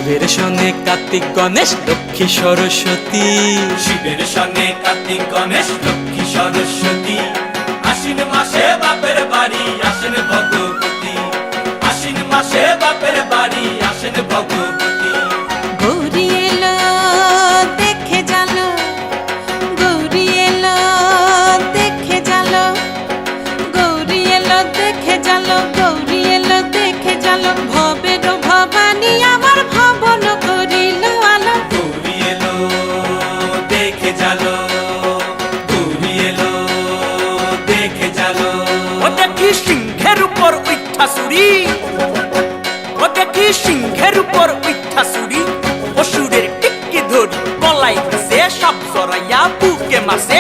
শিবের সনে কার্তিক গণেশ লক্ষ্মী সরস্বতী, শিবের সনে কার্তিক গণেশ লক্ষ্মী সরস্বতী। আশ্বিন মাসে বাপের বাড়ি আসেন ভগবতী, আশ্বিন মাসে বাপের বাড়ি আসেন ভগবতী। গৌরী এলো দেখে জালো, গৌরী এলো দেখে জালো, গৌরী এলো দেখে জালো, গৌরী এলো দেখে জালো। ভবের ভবানী আমার ভবন করিল আলো। গৌরী এলো দেখে জালো, গৌরী এলো দেখে জালো। ও দেখি সিংহের উপর উঠা চুরি, ও দেখি সিংহের উপর উঠা চুরি। অসুরের টিক্কি ধরি গলায় ফেসে, সব জড়াইয়া বুকে মাসে।